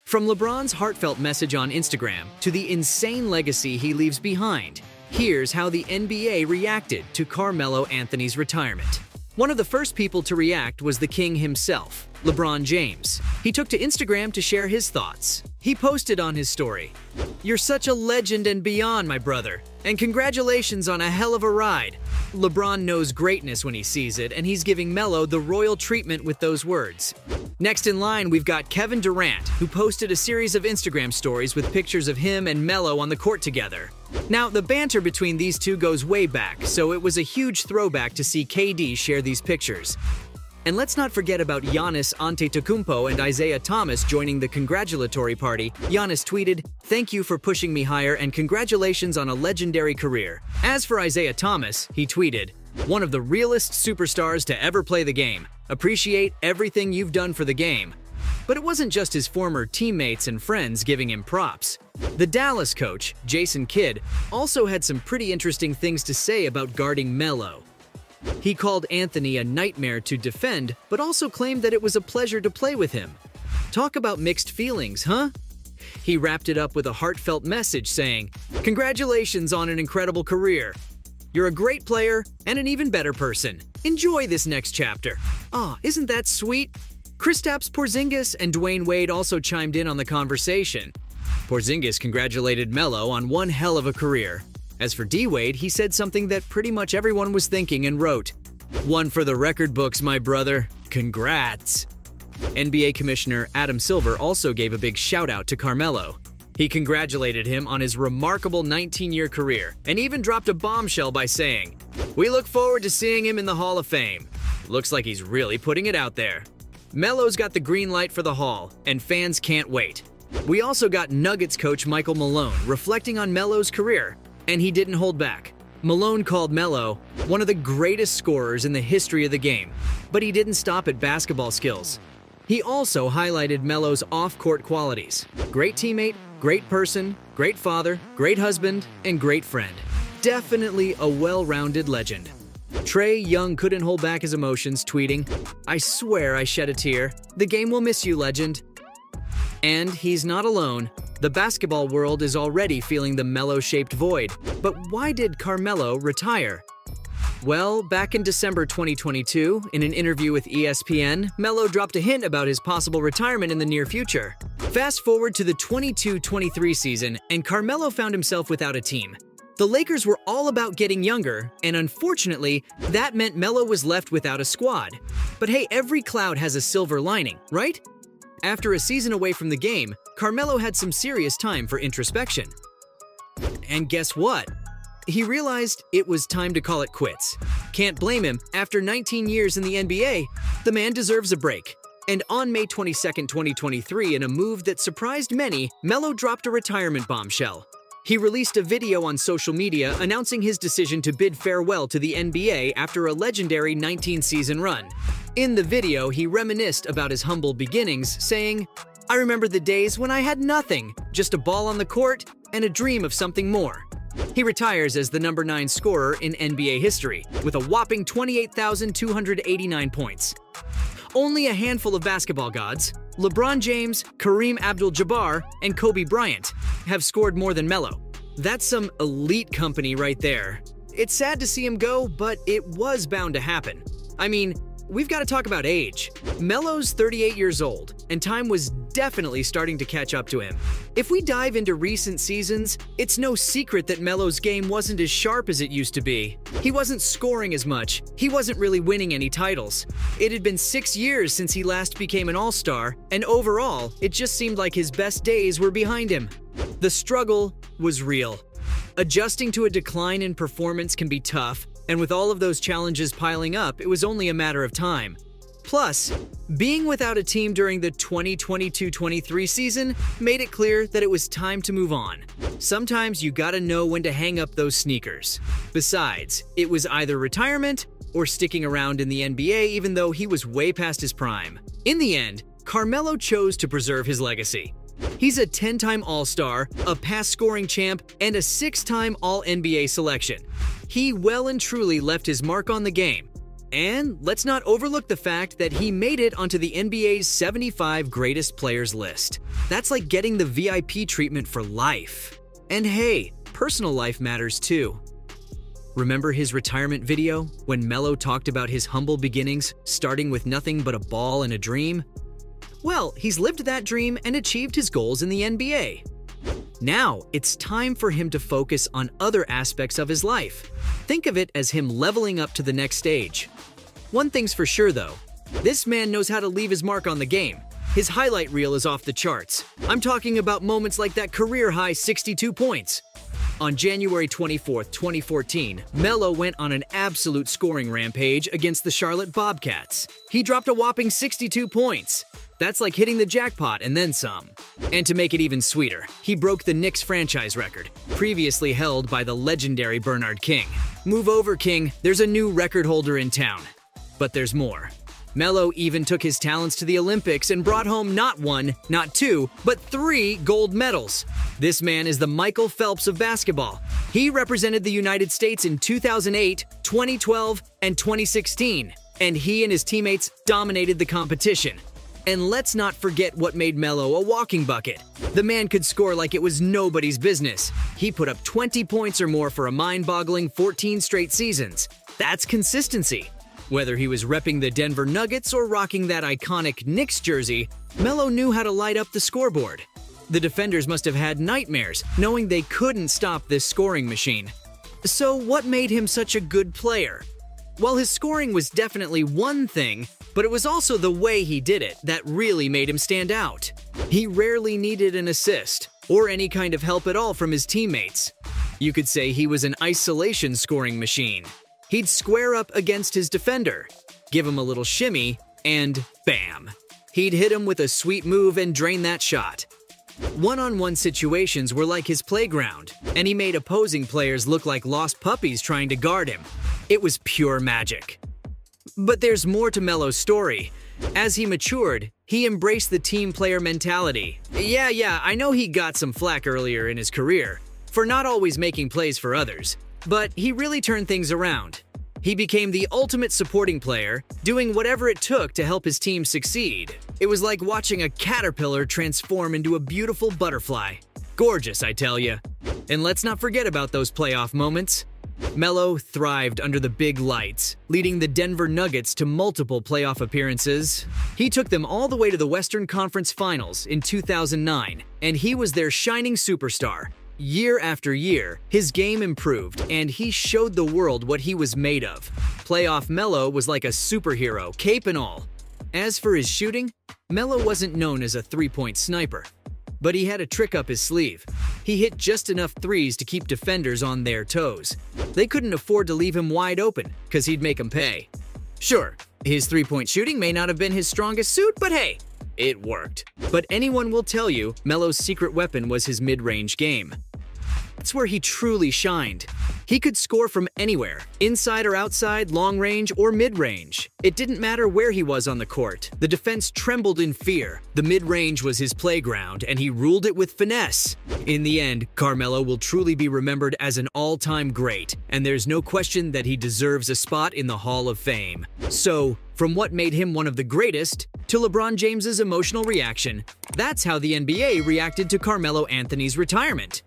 From LeBron's heartfelt message on Instagram to the insane legacy he leaves behind, here's how the NBA reacted to Carmelo Anthony's retirement. One of the first people to react was the king himself, LeBron James. He took to Instagram to share his thoughts. He posted on his story, "You're such a legend and beyond, my brother, and congratulations on a hell of a ride." LeBron knows greatness when he sees it, and he's giving Melo the royal treatment with those words. Next in line, we've got Kevin Durant, who posted a series of Instagram stories with pictures of him and Melo on the court together. Now, the banter between these two goes way back, so it was a huge throwback to see KD share these pictures. And let's not forget about Giannis Antetokounmpo and Isaiah Thomas joining the congratulatory party. Giannis tweeted, "Thank you for pushing me higher and congratulations on a legendary career." As for Isaiah Thomas, he tweeted, "One of the realest superstars to ever play the game. Appreciate everything you've done for the game." But it wasn't just his former teammates and friends giving him props. The Dallas coach, Jason Kidd, also had some pretty interesting things to say about guarding Melo. He called Anthony a nightmare to defend, but also claimed that it was a pleasure to play with him. Talk about mixed feelings, huh? He wrapped it up with a heartfelt message saying, "Congratulations on an incredible career. You're a great player and an even better person. Enjoy this next chapter." Aw, isn't that sweet? Kristaps Porzingis and Dwayne Wade also chimed in on the conversation. Porzingis congratulated Melo on one hell of a career. As for D-Wade, he said something that pretty much everyone was thinking and wrote, "One for the record books, my brother. Congrats." NBA Commissioner Adam Silver also gave a big shout-out to Carmelo. He congratulated him on his remarkable 19-year career and even dropped a bombshell by saying, "We look forward to seeing him in the Hall of Fame. Looks like he's really putting it out there." Melo's got the green light for the Hall, and fans can't wait. We also got Nuggets coach Michael Malone reflecting on Melo's career, and he didn't hold back. Malone called Melo one of the greatest scorers in the history of the game, but he didn't stop at basketball skills. He also highlighted Melo's off-court qualities: great teammate, great person, great father, great husband, and great friend. Definitely a well-rounded legend. Trae Young couldn't hold back his emotions, tweeting, "I swear I shed a tear. The game will miss you, legend." And he's not alone. The basketball world is already feeling the Melo-shaped void. But why did Carmelo retire? Well, back in December 2022, in an interview with ESPN, Melo dropped a hint about his possible retirement in the near future. Fast forward to the 22-23 season, and Carmelo found himself without a team. The Lakers were all about getting younger, and unfortunately, that meant Melo was left without a squad. But hey, every cloud has a silver lining, right? After a season away from the game, Carmelo had some serious time for introspection. And guess what? He realized it was time to call it quits. Can't blame him. After 19 years in the NBA, the man deserves a break. And on May 22, 2023, in a move that surprised many, Melo dropped a retirement bombshell. He released a video on social media announcing his decision to bid farewell to the NBA after a legendary 19-season run. In the video, he reminisced about his humble beginnings, saying, "I remember the days when I had nothing, just a ball on the court and a dream of something more." He retires as the number 9 scorer in NBA history, with a whopping 28,289 points. Only a handful of basketball gods, LeBron James, Kareem Abdul-Jabbar, and Kobe Bryant, have scored more than Melo. That's some elite company right there. It's sad to see him go, but it was bound to happen. I mean, we've got to talk about age. Melo's 38 years old, and time was definitely starting to catch up to him. If we dive into recent seasons, it's no secret that Melo's game wasn't as sharp as it used to be. He wasn't scoring as much. He wasn't really winning any titles. It had been 6 years since he last became an all-star, and overall, it just seemed like his best days were behind him. The struggle was real. Adjusting to a decline in performance can be tough, and with all of those challenges piling up, it was only a matter of time. Plus, being without a team during the 2022-23 season made it clear that it was time to move on. Sometimes you gotta know when to hang up those sneakers. Besides, it was either retirement or sticking around in the NBA even though he was way past his prime. In the end, Carmelo chose to preserve his legacy. He's a 10-time All-Star, a pass-scoring champ, and a 6-time All-NBA selection. He well and truly left his mark on the game. And let's not overlook the fact that he made it onto the NBA's 75 greatest players list. That's like getting the VIP treatment for life. And hey, personal life matters too. Remember his retirement video when Melo talked about his humble beginnings, starting with nothing but a ball and a dream? Well, he's lived that dream and achieved his goals in the NBA. Now, it's time for him to focus on other aspects of his life. Think of it as him leveling up to the next stage. One thing's for sure though, this man knows how to leave his mark on the game. His highlight reel is off the charts. I'm talking about moments like that career-high 62 points. On January 24, 2014, Melo went on an absolute scoring rampage against the Charlotte Bobcats. He dropped a whopping 62 points. That's like hitting the jackpot and then some. And to make it even sweeter, he broke the Knicks franchise record, previously held by the legendary Bernard King. Move over, King, there's a new record holder in town. But there's more. Melo even took his talents to the Olympics and brought home not one, not two, but 3 gold medals. This man is the Michael Phelps of basketball. He represented the United States in 2008, 2012, and 2016, and he and his teammates dominated the competition. And let's not forget what made Melo a walking bucket. The man could score like it was nobody's business. He put up 20 points or more for a mind-boggling 14 straight seasons. That's consistency. Whether he was repping the Denver Nuggets or rocking that iconic Knicks jersey, Melo knew how to light up the scoreboard. The defenders must have had nightmares, knowing they couldn't stop this scoring machine. So what made him such a good player? Well, his scoring was definitely one thing, but it was also the way he did it that really made him stand out. He rarely needed an assist, or any kind of help at all from his teammates. You could say he was an isolation scoring machine. He'd square up against his defender, give him a little shimmy, and bam! He'd hit him with a sweet move and drain that shot. One-on-one situations were like his playground, and he made opposing players look like lost puppies trying to guard him. It was pure magic. But there's more to Melo's story. As he matured, he embraced the team player mentality. Yeah, I know he got some flack earlier in his career for not always making plays for others. But he really turned things around. He became the ultimate supporting player, doing whatever it took to help his team succeed. It was like watching a caterpillar transform into a beautiful butterfly. Gorgeous, I tell ya. And let's not forget about those playoff moments. Melo thrived under the big lights, leading the Denver Nuggets to multiple playoff appearances. He took them all the way to the Western Conference Finals in 2009, and he was their shining superstar. Year after year, his game improved, and he showed the world what he was made of. Playoff Melo was like a superhero, cape and all. As for his shooting, Melo wasn't known as a three-point sniper, but he had a trick up his sleeve. He hit just enough threes to keep defenders on their toes. They couldn't afford to leave him wide open, because he'd make them pay. Sure, his three-point shooting may not have been his strongest suit, but hey, it worked. But anyone will tell you Melo's secret weapon was his mid-range game. That's where he truly shined. He could score from anywhere, inside or outside, long range or mid-range. It didn't matter where he was on the court. The defense trembled in fear. The mid-range was his playground, and he ruled it with finesse. In the end, Carmelo will truly be remembered as an all-time great, and there's no question that he deserves a spot in the Hall of Fame. So, from what made him one of the greatest, to LeBron James's emotional reaction, that's how the NBA reacted to Carmelo Anthony's retirement.